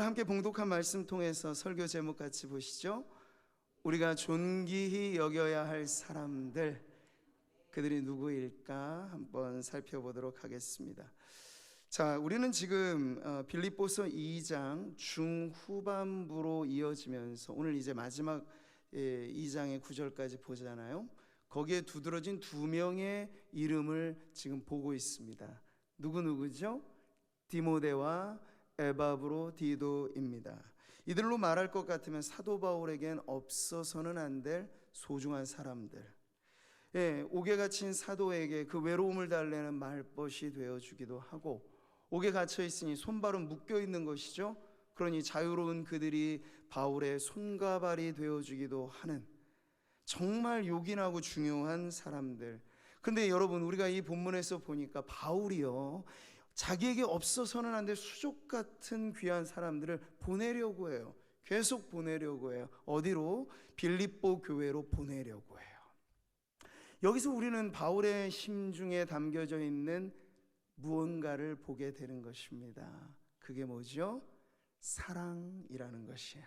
함께 봉독한 말씀 통해서 설교 제목 같이 보시죠. 우리가 존귀히 여겨야 할 사람들, 그들이 누구일까 한번 살펴보도록 하겠습니다. 자, 우리는 지금 빌립보서 2장 중후반부로 이어지면서 오늘 이제 마지막 2장의 9절까지 보잖아요. 거기에 두드러진 두 명의 이름을 지금 보고 있습니다. 누구죠? 디모데와 에바브로디도입니다. 이들로 말할 것 같으면 사도 바울에겐 없어서는 안 될 소중한 사람들, 옥에 갇힌 사도에게 그 외로움을 달래는 말벗이 되어주기도 하고, 옥에 갇혀 있으니 손발은 묶여 있는 것이죠. 그러니 자유로운 그들이 바울의 손과 발이 되어주기도 하는 정말 요긴하고 중요한 사람들. 근데 여러분, 우리가 이 본문에서 보니까 바울이요, 자기에게 없어서는 안 될 수족 같은 귀한 사람들을 보내려고 해요. 계속 보내려고 해요. 어디로? 빌립보 교회로 보내려고 해요. 여기서 우리는 바울의 심중에 담겨져 있는 무언가를 보게 되는 것입니다. 그게 뭐죠? 사랑이라는 것이에요.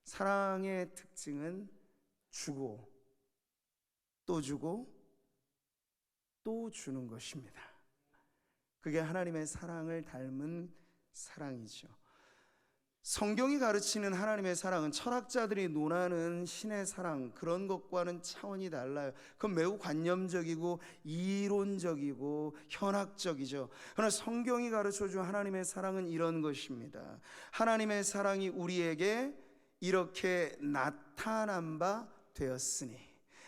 사랑의 특징은 주고 또 주고 또 주는 것입니다. 그게 하나님의 사랑을 닮은 사랑이죠. 성경이 가르치는 하나님의 사랑은 철학자들이 논하는 신의 사랑, 그런 것과는 차원이 달라요. 그건 매우 관념적이고 이론적이고 현학적이죠. 그러나 성경이 가르쳐준 하나님의 사랑은 이런 것입니다. 하나님의 사랑이 우리에게 이렇게 나타난 바 되었으니,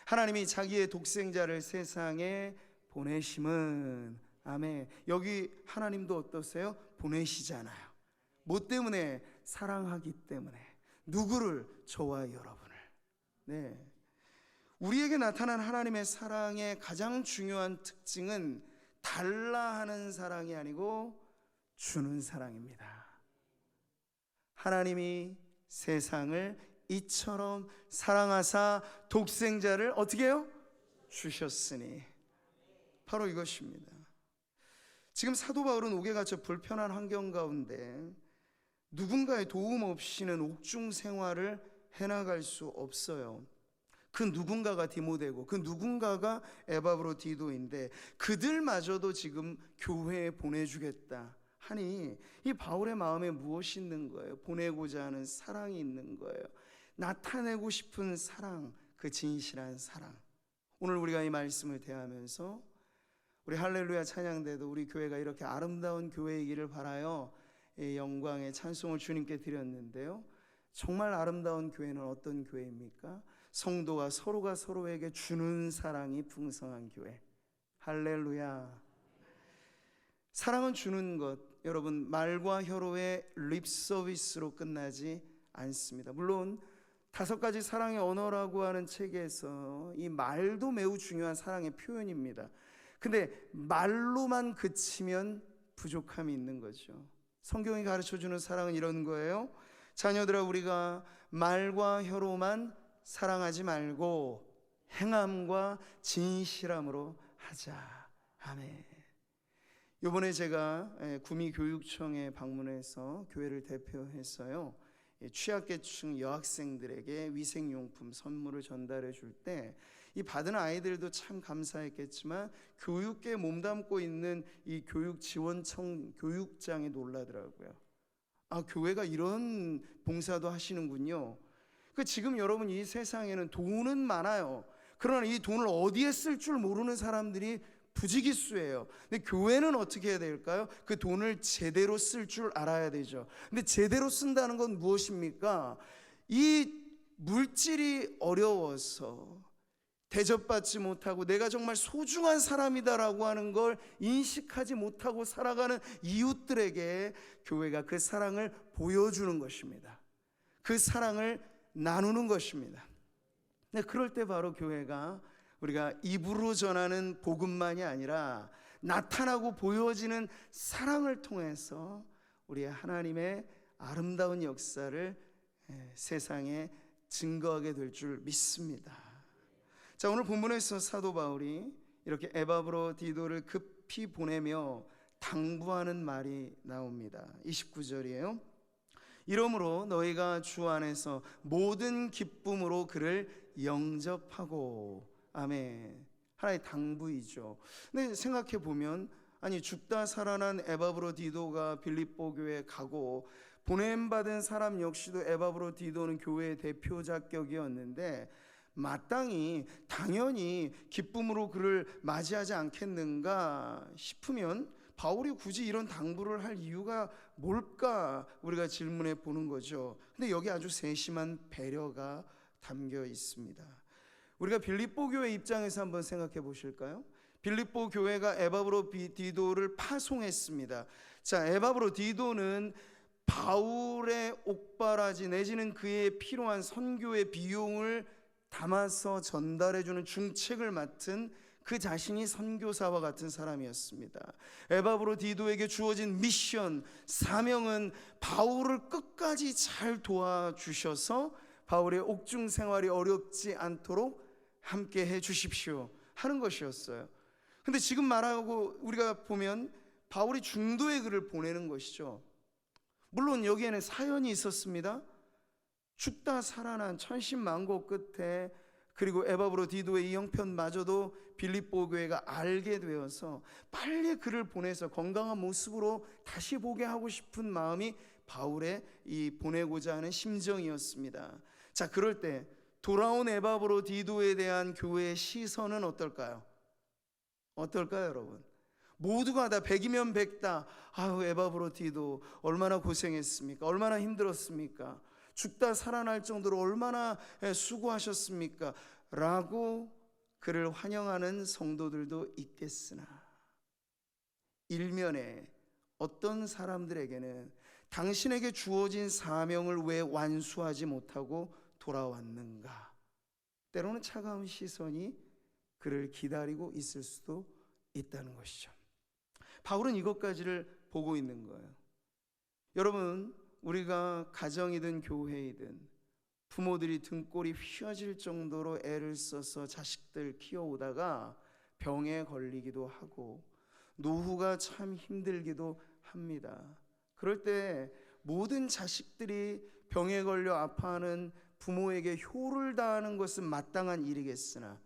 하나님이 자기의 독생자를 세상에 보내심은, 아멘. 여기 하나님도 어떠세요? 보내시잖아요. 뭐 때문에? 사랑하기 때문에. 누구를? 저와 여러분을. 네. 우리에게 나타난 하나님의 사랑의 가장 중요한 특징은 달라 하는 사랑이 아니고 주는 사랑입니다. 하나님이 세상을 이처럼 사랑하사 독생자를 어떻게 해요? 주셨으니. 바로 이것입니다. 지금 사도 바울은 옥에 갇혀 불편한 환경 가운데 누군가의 도움 없이는 옥중 생활을 해나갈 수 없어요. 그 누군가가 디모데고 그 누군가가 에바브로디도인데, 그들마저도 지금 교회에 보내주겠다 하니 이 바울의 마음에 무엇이 있는 거예요? 보내고자 하는 사랑이 있는 거예요. 나타내고 싶은 사랑, 그 진실한 사랑. 오늘 우리가 이 말씀을 대하면서 우리 할렐루야 찬양대도 우리 교회가 이렇게 아름다운 교회이기를 바라요, 영광의 찬송을 주님께 드렸는데요, 정말 아름다운 교회는 어떤 교회입니까? 성도가 서로가 서로에게 주는 사랑이 풍성한 교회. 할렐루야. 사랑은 주는 것, 여러분, 말과 혀로의 립 서비스로 끝나지 않습니다. 물론 5가지 사랑의 언어라고 하는 책에서 이 말도 매우 중요한 사랑의 표현입니다. 근데 말로만 그치면 부족함이 있는 거죠. 성경이 가르쳐주는 사랑은 이런 거예요. 자녀들아, 우리가 말과 혀로만 사랑하지 말고 행함과 진실함으로 하자. 아멘. 이번에 제가 구미교육청에 방문해서 교회를 대표했어요. 취약계층 여학생들에게 위생용품 선물을 전달해 줄 때 이 받은 아이들도 참 감사했겠지만 교육계에 몸담고 있는 이 교육지원청 교육장이 놀라더라고요. 아, 교회가 이런 봉사도 하시는군요. 지금 여러분, 이 세상에는 돈은 많아요. 그러나 이 돈을 어디에 쓸 줄 모르는 사람들이 부지기수예요. 근데 교회는 어떻게 해야 될까요? 그 돈을 제대로 쓸 줄 알아야 되죠. 근데 제대로 쓴다는 건 무엇입니까? 이 물질이 어려워서 대접받지 못하고 내가 정말 소중한 사람이다라고 하는 걸 인식하지 못하고 살아가는 이웃들에게 교회가 그 사랑을 보여주는 것입니다. 그 사랑을 나누는 것입니다. 네, 그럴 때 바로 교회가 우리가 입으로 전하는 복음만이 아니라 나타나고 보여지는 사랑을 통해서 우리의 하나님의 아름다운 역사를 세상에 증거하게 될 줄 믿습니다. 자, 오늘 본문에서 사도 바울이 이렇게 에바브로디도를 급히 보내며 당부하는 말이 나옵니다. 29절이에요. 이러므로 너희가 주 안에서 모든 기쁨으로 그를 영접하고. 아멘. 하나의 당부이죠. 근데 생각해 보면, 아니 죽다 살아난 에바브로디도가 빌립보 교회에 가고 보냄받은 사람 역시도 에바브로디도는 교회의 대표 자격이었는데 마땅히 당연히 기쁨으로 그를 맞이하지 않겠는가 싶으면 바울이 굳이 이런 당부를 할 이유가 뭘까 우리가 질문해 보는 거죠. 근데 여기 아주 세심한 배려가 담겨 있습니다. 우리가 빌립보 교회 입장에서 한번 생각해 보실까요? 빌립보 교회가 에바브로디도를 파송했습니다. 자, 에바브로디도는 바울의 옥바라지 내지는 그에 필요한 선교의 비용을 담아서 전달해주는 중책을 맡은 그 자신이 선교사와 같은 사람이었습니다. 에바브로디도에게 주어진 미션, 사명은 바울을 끝까지 잘 도와주셔서 바울의 옥중 생활이 어렵지 않도록 함께 해 주십시오 하는 것이었어요. 근데 지금 말하고 우리가 보면 바울이 중도의 글을 보내는 것이죠. 물론 여기에는 사연이 있었습니다. 죽다 살아난 천신만고 끝에, 그리고 에바브로디도의 이 형편마저도 빌립보 교회가 알게 되어서 빨리 그를 보내서 건강한 모습으로 다시 보게 하고 싶은 마음이 바울의 이 보내고자 하는 심정이었습니다. 자, 그럴 때 돌아온 에바브로디도에 대한 교회의 시선은 어떨까요? 어떨까요, 여러분? 모두가 다 100이면 100다. 아유, 에바브로디도 얼마나 고생했습니까? 얼마나 힘들었습니까? 죽다 살아날 정도로 얼마나 수고하셨습니까? 라고 그를 환영하는 성도들도 있겠으나 일면에 어떤 사람들에게는 당신에게 주어진 사명을 왜 완수하지 못하고 돌아왔는가? 때로는 차가운 시선이 그를 기다리고 있을 수도 있다는 것이죠. 바울은 이것까지를 보고 있는 거예요. 여러분, 우리가 가정이든 교회이든 부모들이 등골이 휘어질 정도로 애를 써서 자식들 키워오다가 병에 걸리기도 하고 노후가 참 힘들기도 합니다. 그럴 때 모든 자식들이 병에 걸려 아파하는 부모에게 효를 다하는 것은 마땅한 일이겠으나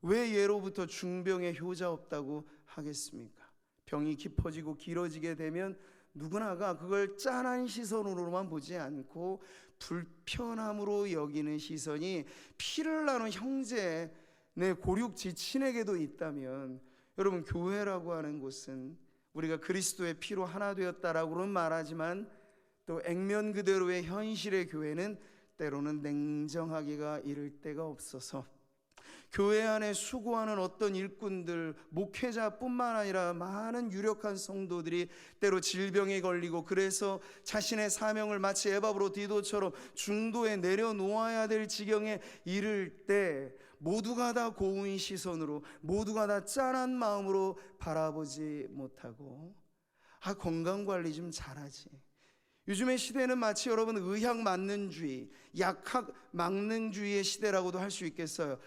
왜 예로부터 중병에 효자 없다고 하겠습니까? 병이 깊어지고 길어지게 되면 누구나가 그걸 짠한 시선으로만 보지 않고 불편함으로 여기는 시선이 피를 나눈 형제, 내 고륙 지친에게도 있다면, 여러분, 교회라고 하는 곳은 우리가 그리스도의 피로 하나 되었다라고는 말하지만 또 액면 그대로의 현실의 교회는 때로는 냉정하기가 이를 데가 없어서 교회 안에 수고하는 어떤 일꾼들, 목회자뿐만 아니라 많은 유력한 성도들이 때로 질병에 걸리고 그래서 자신의 사명을 마치 에바브로디도처럼 중도에 내려놓아야 될 지경에 이를 때 모두가 다 고운 시선으로, 모두가 다 짠한 마음으로 바라보지 못하고 건강관리 좀 잘하지. 요즘의 시대는 마치 여러분 의학만능주의, 약학만능주의의 시대라고도 할 수 있겠어요.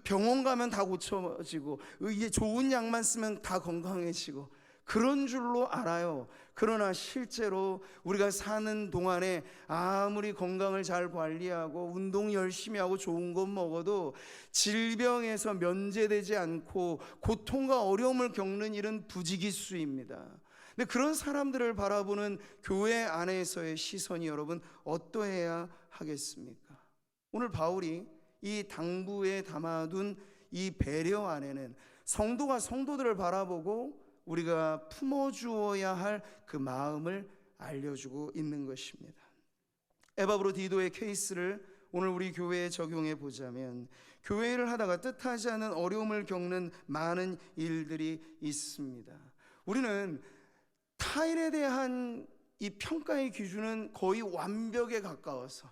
병원 가면 다 고쳐지고 이게 좋은 약만 쓰면 다 건강해지고 그런 줄로 알아요. 그러나 실제로 우리가 사는 동안에 아무리 건강을 잘 관리하고 운동 열심히 하고 좋은 것 먹어도 질병에서 면제되지 않고 고통과 어려움을 겪는 일은 부지기수입니다. 근데 그런 사람들을 바라보는 교회 안에서의 시선이 여러분 어떠해야 하겠습니까? 오늘 바울이 이 당부에 담아둔 이 배려 안에는 성도가 성도들을 바라보고 우리가 품어주어야 할 그 마음을 알려주고 있는 것입니다. 에바브로디도의 케이스를 오늘 우리 교회에 적용해 보자면, 교회를 하다가 뜻하지 않은 어려움을 겪는 많은 일들이 있습니다. 우리는 타인에 대한 이 평가의 기준은 거의 완벽에 가까워서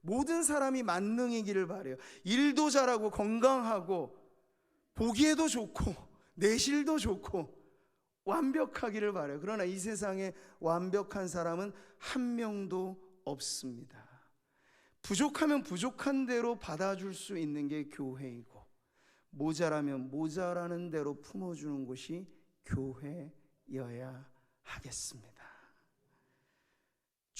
모든 사람이 만능이기를 바라요. 일도 잘하고 건강하고 보기에도 좋고 내실도 좋고 완벽하기를 바라요. 그러나 이 세상에 완벽한 사람은 한 명도 없습니다. 부족하면 부족한 대로 받아줄 수 있는 게 교회이고, 모자라면 모자라는 대로 품어주는 곳이 교회여야 하겠습니다.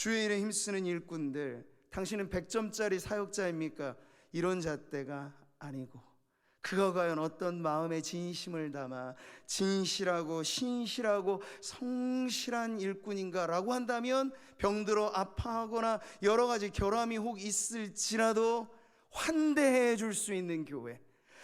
주의 일에 힘쓰는 일꾼들, 당신은 100점짜리 사역자입니까? 이런 잣대가 아니고, 그가 과연 어떤 마음의 진심을 담아 진실하고 신실하고 성실한 일꾼인가라고 한다면, 병들어 아파하거나 여러 가지 결함이 혹 있을지라도 환대해 줄 수 있는 교회,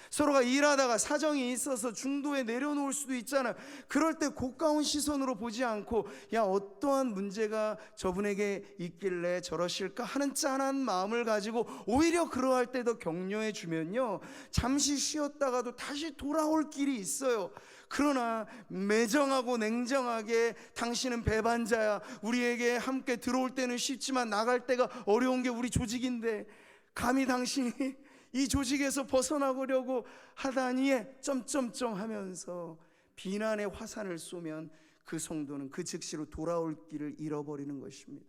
서로가 일하다가 사정이 있어서 중도에 내려놓을 수도 있잖아요. 그럴 때 고가운 시선으로 보지 않고, 야, 어떠한 문제가 저분에게 있길래 저러실까 하는 짠한 마음을 가지고 오히려 그러할 때 더 격려해 주면요, 잠시 쉬었다가도 다시 돌아올 길이 있어요. 그러나 매정하고 냉정하게 당신은 배반자야, 우리에게 함께 들어올 때는 쉽지만 나갈 때가 어려운 게 우리 조직인데 감히 당신이 이 조직에서 벗어나려고 하다니에 점점점 하면서 비난의 화산을 쏘면 그 성도는 그 즉시로 돌아올 길을 잃어버리는 것입니다.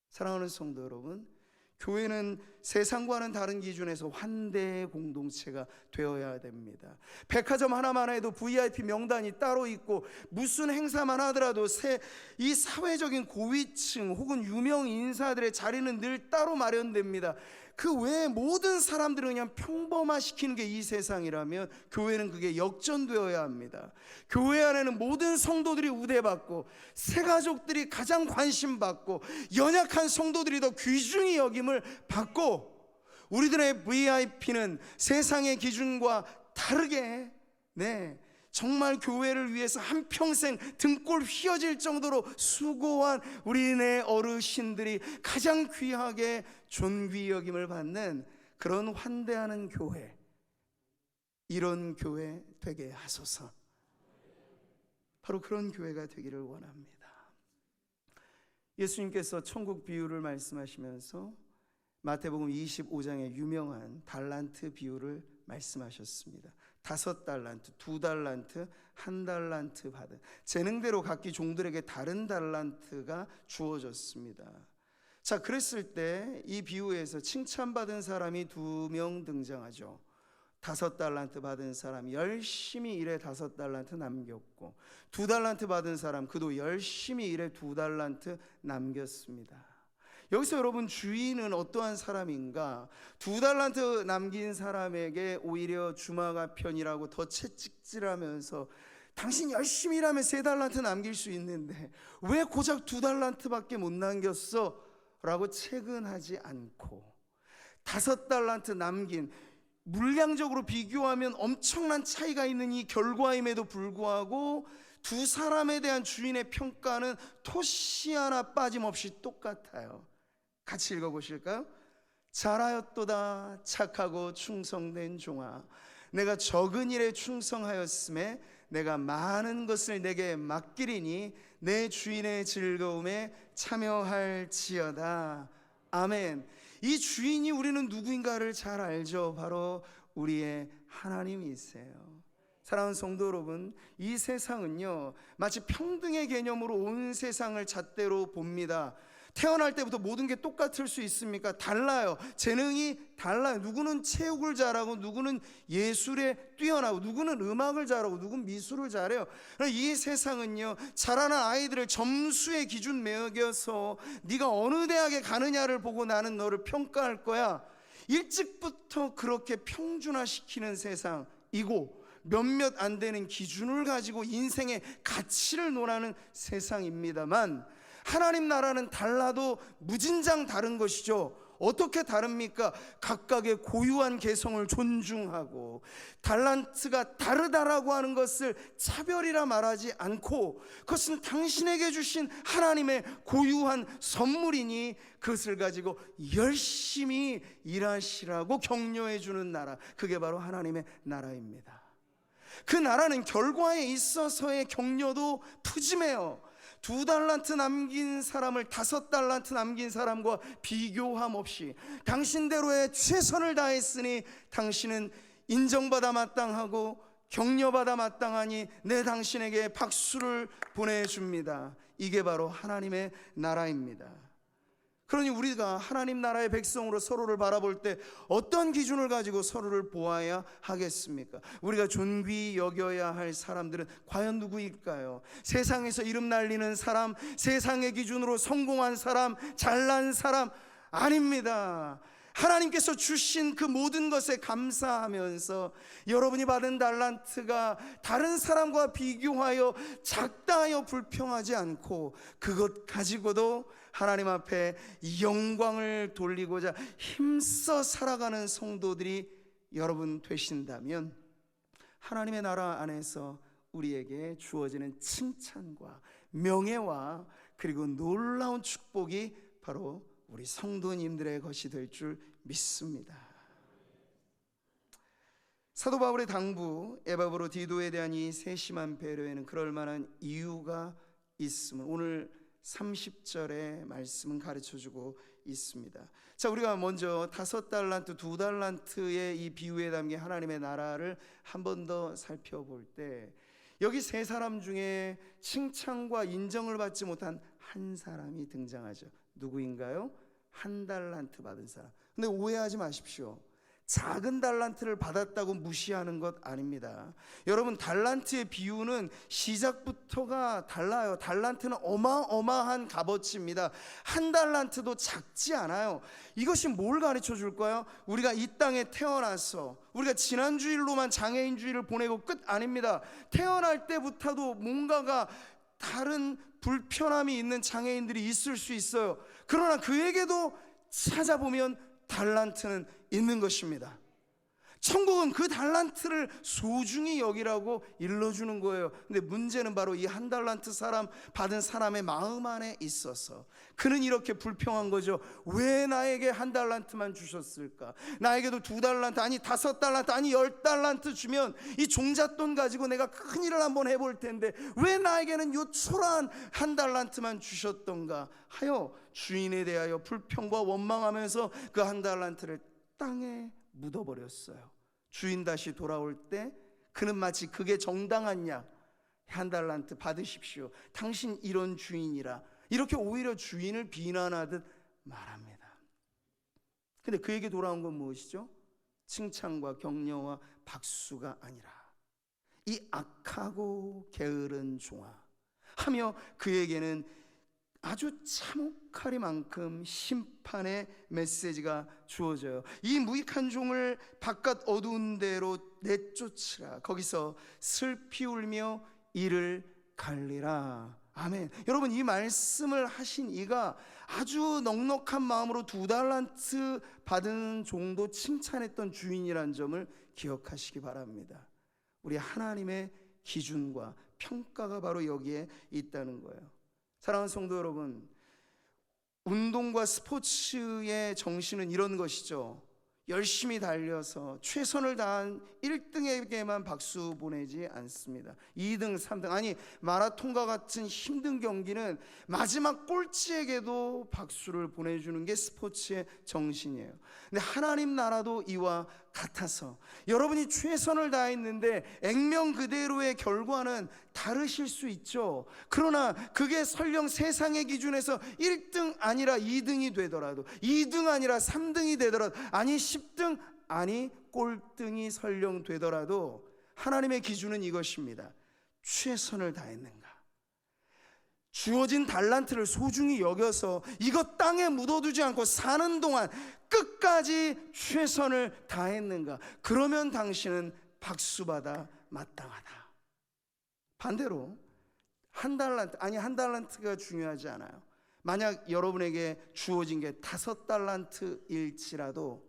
사랑하는 성도 여러분, 교회는 세상과는 다른 기준에서 환대의 공동체가 되어야 됩니다. 백화점 하나만 해도 VIP 명단이 따로 있고, 무슨 행사만 하더라도 이 사회적인 고위층 혹은 유명 인사들의 자리는 늘 따로 마련됩니다. 그 외에 모든 사람들을 그냥 평범화시키는 게 이 세상이라면 교회는 그게 역전되어야 합니다. 교회 안에는 모든 성도들이 우대받고, 새가족들이 가장 관심받고, 연약한 성도들이 더 귀중히 여김을 받고, 우리들의 VIP는 세상의 기준과 다르게 정말 교회를 위해서 한평생 등골 휘어질 정도로 수고한 우리네 어르신들이 가장 귀하게 존귀 여김을 받는 그런 환대하는 교회, 이런 교회 되게 하소서. 바로 그런 교회가 되기를 원합니다. 예수님께서 천국 비유를 말씀하시면서 마태복음 25장의 유명한 달란트 비유를 말씀하셨습니다. 5달란트, 2달란트, 1달란트 받은, 재능대로 각기 종들에게 다른 달란트가 주어졌습니다. 자, 그랬을 때 이 비유에서 칭찬받은 사람이 2명 등장하죠. 5달란트 받은 사람 열심히 일해 5달란트 남겼고, 2달란트 받은 사람 그도 열심히 일해 2달란트 남겼습니다. 여기서 여러분, 주인은 어떠한 사람인가? 2달란트 남긴 사람에게 오히려 주마가 편이라고 더 채찍질하면서, 당신 열심히 일하면 3달란트 남길 수 있는데 왜 고작 2달란트밖에 못 남겼어? 라고 채근하지 않고, 5달란트 남긴, 물량적으로 비교하면 엄청난 차이가 있는 이 결과임에도 불구하고 두 사람에 대한 주인의 평가는 토시 하나 빠짐없이 똑같아요. 같이 읽어보실까요? 잘하였도다 착하고 충성된 종아, 내가 적은 일에 충성하였음에 내가 많은 것을 내게 맡기리니 내 주인의 즐거움에 참여할지어다. 아멘. 이 주인이 우리는 누구인가를 잘 알죠. 바로 우리의 하나님이세요. 사랑하는 성도 여러분, 이 세상은요 마치 평등의 개념으로 온 세상을 잣대로 봅니다. 태어날 때부터 모든 게 똑같을 수 있습니까? 달라요. 재능이 달라요. 누구는 체육을 잘하고, 누구는 예술에 뛰어나고, 누구는 음악을 잘하고, 누구는 미술을 잘해요. 이 세상은요 자라는 아이들을 점수의 기준 매겨서 네가 어느 대학에 가느냐를 보고 나는 너를 평가할 거야, 일찍부터 그렇게 평준화시키는 세상이고, 몇몇 안 되는 기준을 가지고 인생의 가치를 논하는 세상입니다만, 하나님 나라는 달라도 무진장 다른 것이죠. 어떻게 다릅니까? 각각의 고유한 개성을 존중하고, 달란트가 다르다라고 하는 것을 차별이라 말하지 않고, 그것은 당신에게 주신 하나님의 고유한 선물이니 그것을 가지고 열심히 일하시라고 격려해 주는 나라, 그게 바로 하나님의 나라입니다. 그 나라는 결과에 있어서의 격려도 푸짐해요. 2달란트 남긴 사람을 5달란트 남긴 사람과 비교함 없이 당신대로의 최선을 다했으니 당신은 인정받아 마땅하고 격려받아 마땅하니 내 당신에게 박수를 보내줍니다. 이게 바로 하나님의 나라입니다. 그러니 우리가 하나님 나라의 백성으로 서로를 바라볼 때 어떤 기준을 가지고 서로를 보아야 하겠습니까? 우리가 존귀히 여겨야 할 사람들은 과연 누구일까요? 세상에서 이름 날리는 사람, 세상의 기준으로 성공한 사람, 잘난 사람 아닙니다. 하나님께서 주신 그 모든 것에 감사하면서 여러분이 받은 달란트가 다른 사람과 비교하여 작다하여 불평하지 않고 그것 가지고도 하나님 앞에 영광을 돌리고자 힘써 살아가는 성도들이 여러분 되신다면 하나님의 나라 안에서 우리에게 주어지는 칭찬과 명예와 그리고 놀라운 축복이 바로 우리 성도님들의 것이 될 줄 믿습니다. 사도 바울의 당부 에바브로 디도에 대한 이 세심한 배려에는 그럴 만한 이유가 있음을 오늘 30절의 말씀은 가르쳐주고 있습니다. 자, 우리가 먼저 5달란트, 2달란트의 이 비유에 담긴 하나님의 나라를 한 번 더 살펴볼 때 여기 세 사람 중에 칭찬과 인정을 받지 못한 한 사람이 등장하죠. 누구인가요? 1달란트 받은 사람. 근데 오해하지 마십시오. 작은 달란트를 받았다고 무시하는 것 아닙니다. 여러분, 달란트의 비유는 시작부터가 달라요. 달란트는 어마어마한 값어치입니다. 1달란트도 작지 않아요. 이것이 뭘 가르쳐 줄까요? 우리가 이 땅에 태어나서 우리가 지난주일로만 장애인주의를 보내고 끝 아닙니다. 태어날 때부터도 뭔가가 다른 불편함이 있는 장애인들이 있을 수 있어요. 그러나 그에게도 찾아보면 달란트는 있는 것입니다. 천국은 그 달란트를 소중히 여기라고 일러주는 거예요. 근데 문제는 바로 이 1달란트 사람 받은 사람의 마음 안에 있어서 그는 이렇게 불평한 거죠. 왜 나에게 1달란트만 주셨을까? 나에게도 2달란트, 아니 5달란트, 아니 10달란트 주면 이 종잣돈 가지고 내가 큰 일을 한번 해볼 텐데 왜 나에게는 요 초라한 1달란트만 주셨던가 하여 주인에 대하여 불평과 원망하면서 그 1달란트를 땅에 묻어버렸어요. 주인 다시 돌아올 때 그는 마치 그게 정당한 양 1달란트 받으십시오, 당신 이런 주인이라, 이렇게 오히려 주인을 비난하듯 말합니다. 근데 그에게 돌아온 건 무엇이죠? 칭찬과 격려와 박수가 아니라 이 악하고 게으른 종아 하며 그에게는 아주 참혹하리만큼 심판의 메시지가 주어져요. 이 무익한 종을 바깥 어두운 데로 내쫓으라. 거기서 슬피 울며 이를 갈리라. 아멘. 여러분, 이 말씀을 하신 이가 아주 넉넉한 마음으로 2달란트 받은 종도 칭찬했던 주인이란 점을 기억하시기 바랍니다. 우리 하나님의 기준과 평가가 바로 여기에 있다는 거예요. 사랑하는 성도 여러분, 운동과 스포츠의 정신은 이런 것이죠. 열심히 달려서 최선을 다한 1등에게만 박수 보내지 않습니다. 2등, 3등, 아니 마라톤과 같은 힘든 경기는 마지막 꼴찌에게도 박수를 보내주는 게 스포츠의 정신이에요. 근데 하나님 나라도 이와 같아서 여러분이 최선을 다했는데 액면 그대로의 결과는 다르실 수 있죠. 그러나 그게 설령 세상의 기준에서 1등 아니라 2등이 되더라도, 2등 아니라 3등이 되더라도, 아니 10등, 아니 꼴등이 설령 되더라도 하나님의 기준은 이것입니다. 최선을 다했는가? 주어진 달란트를 소중히 여겨서 이것 땅에 묻어두지 않고 사는 동안 끝까지 최선을 다했는가? 그러면 당신은 박수받아 마땅하다. 반대로 1달란트, 아니 1달란트가 중요하지 않아요. 만약 여러분에게 주어진 게 5달란트일지라도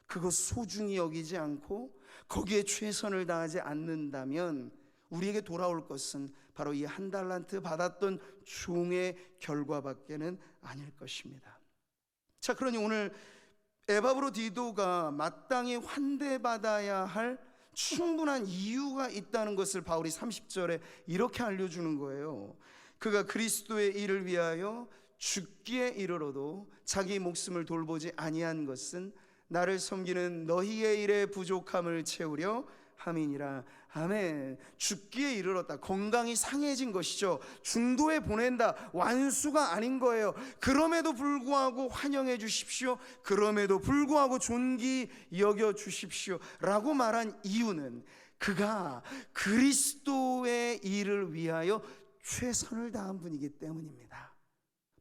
그것 소중히 여기지 않고 거기에 최선을 다하지 않는다면 우리에게 돌아올 것은 바로 이 1달란트 받았던 종의 결과밖에는 아닐 것입니다. 자, 그러니 오늘 에바브로 디도가 마땅히 환대받아야 할 충분한 이유가 있다는 것을 바울이 30절에 이렇게 알려주는 거예요. 그가 그리스도의 일을 위하여 죽기에 이르러도 자기 목숨을 돌보지 아니한 것은 나를 섬기는 너희의 일의 부족함을 채우려 함이니라. 아멘. 죽기에 이르렀다. 건강이 상해진 것이죠. 중도에 보낸다. 완수가 아닌 거예요. 그럼에도 불구하고 환영해 주십시오. 그럼에도 불구하고 존귀 여겨 주십시오 라고 말한 이유는 그가 그리스도의 일을 위하여 최선을 다한 분이기 때문입니다.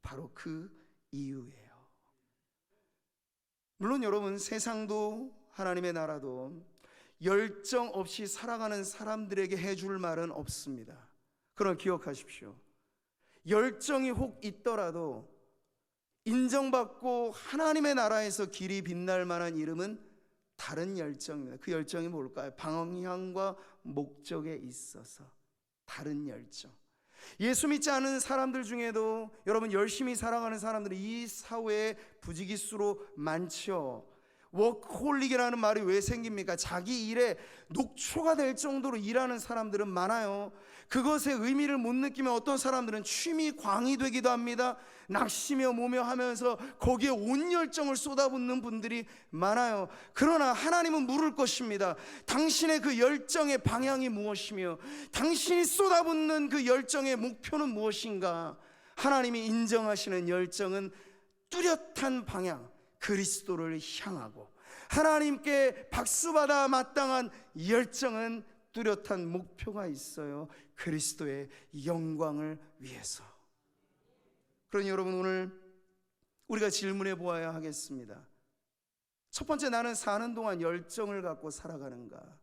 바로 그 이유예요. 물론 여러분, 세상도 하나님의 나라도 열정 없이 살아가는 사람들에게 해줄 말은 없습니다. 그러나 기억하십시오. 열정이 혹 있더라도 인정받고 하나님의 나라에서 길이 빛날 만한 이름은 다른 열정입니다. 그 열정이 뭘까요? 방향과 목적에 있어서 다른 열정. 예수 믿지 않은 사람들 중에도 여러분, 열심히 살아가는 사람들이 이 사회에 부지기수로 많죠. 워크홀릭이라는 말이 왜 생깁니까? 자기 일에 녹초가 될 정도로 일하는 사람들은 많아요. 그것의 의미를 못 느끼면 어떤 사람들은 취미 광이 되기도 합니다. 낚시며 뭐며 하면서 거기에 온 열정을 쏟아붓는 분들이 많아요. 그러나 하나님은 물을 것입니다. 당신의 그 열정의 방향이 무엇이며 당신이 쏟아붓는 그 열정의 목표는 무엇인가? 하나님이 인정하시는 열정은 뚜렷한 방향, 그리스도를 향하고, 하나님께 박수받아 마땅한 열정은 뚜렷한 목표가 있어요. 그리스도의 영광을 위해서. 그러니 여러분, 오늘 우리가 질문해 보아야 하겠습니다. 첫 번째, 나는 사는 동안 열정을 갖고 살아가는가?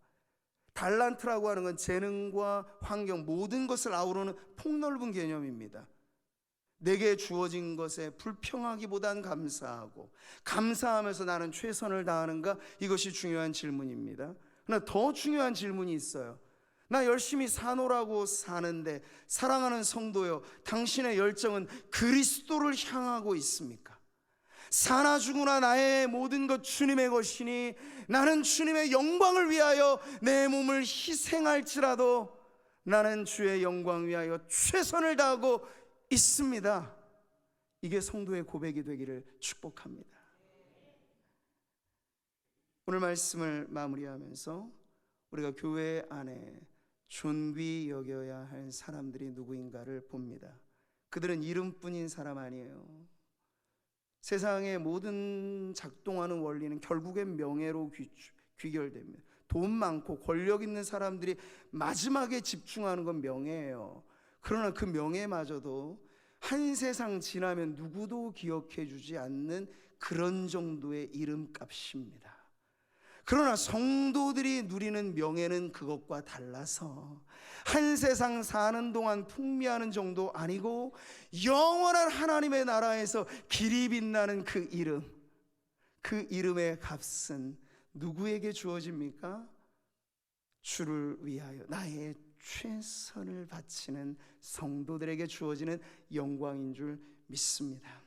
달란트라고 하는 건 재능과 환경, 모든 것을 아우르는 폭넓은 개념입니다. 내게 주어진 것에 불평하기보단 감사하고, 감사하면서 나는 최선을 다하는가? 이것이 중요한 질문입니다. 그러나 더 중요한 질문이 있어요. 나 열심히 사노라고 사는데, 사랑하는 성도여, 당신의 열정은 그리스도를 향하고 있습니까? 사나 죽으나 나의 모든 것 주님의 것이니 나는 주님의 영광을 위하여 내 몸을 희생할지라도 나는 주의 영광 위하여 최선을 다하고 있습니다. 이게 성도의 고백이 되기를 축복합니다. 오늘 말씀을 마무리하면서 우리가 교회 안에 존귀 여겨야 할 사람들이 누구인가를 봅니다. 그들은 이름뿐인 사람 아니에요. 세상의 모든 작동하는 원리는 결국엔 명예로 귀결됩니다. 돈 많고 권력 있는 사람들이 마지막에 집중하는 건 명예예요. 그러나 그 명예마저도 한 세상 지나면 누구도 기억해 주지 않는 그런 정도의 이름값입니다. 그러나 성도들이 누리는 명예는 그것과 달라서 한 세상 사는 동안 풍미하는 정도 아니고 영원한 하나님의 나라에서 길이 빛나는 그 이름, 그 이름의 값은 누구에게 주어집니까? 주를 위하여 나의 최선을 바치는 성도들에게 주어지는 영광인 줄 믿습니다.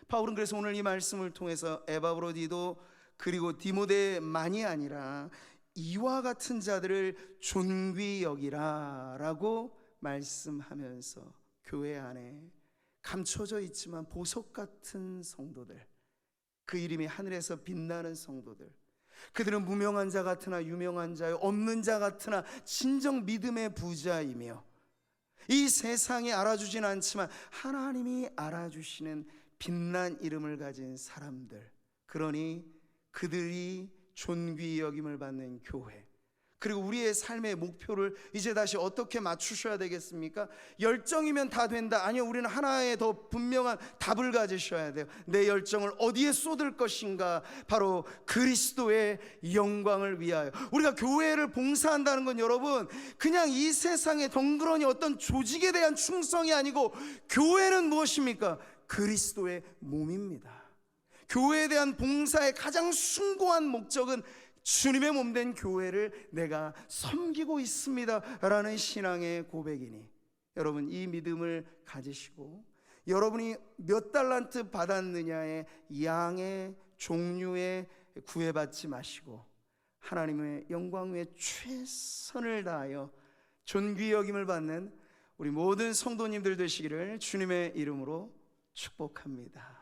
바울은 그래서 오늘 이 말씀을 통해서 에바브로디도 그리고 디모데만이 아니라 이와 같은 자들을 존귀 여기라 라고 말씀하면서 교회 안에 감춰져 있지만 보석 같은 성도들, 그 이름이 하늘에서 빛나는 성도들, 그들은 무명한 자 같으나 유명한 자요, 없는 자 같으나 진정 믿음의 부자이며 이 세상이 알아주진 않지만 하나님이 알아주시는 빛난 이름을 가진 사람들, 그러니 그들이 존귀 여김을 받는 교회, 그리고 우리의 삶의 목표를 이제 다시 어떻게 맞추셔야 되겠습니까? 열정이면 다 된다. 아니요, 우리는 하나의 더 분명한 답을 가지셔야 돼요. 내 열정을 어디에 쏟을 것인가? 바로 그리스도의 영광을 위하여. 우리가 교회를 봉사한다는 건 여러분, 그냥 이 세상에 덩그러니 어떤 조직에 대한 충성이 아니고, 교회는 무엇입니까? 그리스도의 몸입니다. 교회에 대한 봉사의 가장 숭고한 목적은 주님의 몸된 교회를 내가 섬기고 있습니다 라는 신앙의 고백이니, 여러분 이 믿음을 가지시고 여러분이 몇 달란트 받았느냐에 양의 종류에 구애받지 마시고 하나님의 영광 위에 최선을 다하여 존귀 여김을 받는 우리 모든 성도님들 되시기를 주님의 이름으로 축복합니다.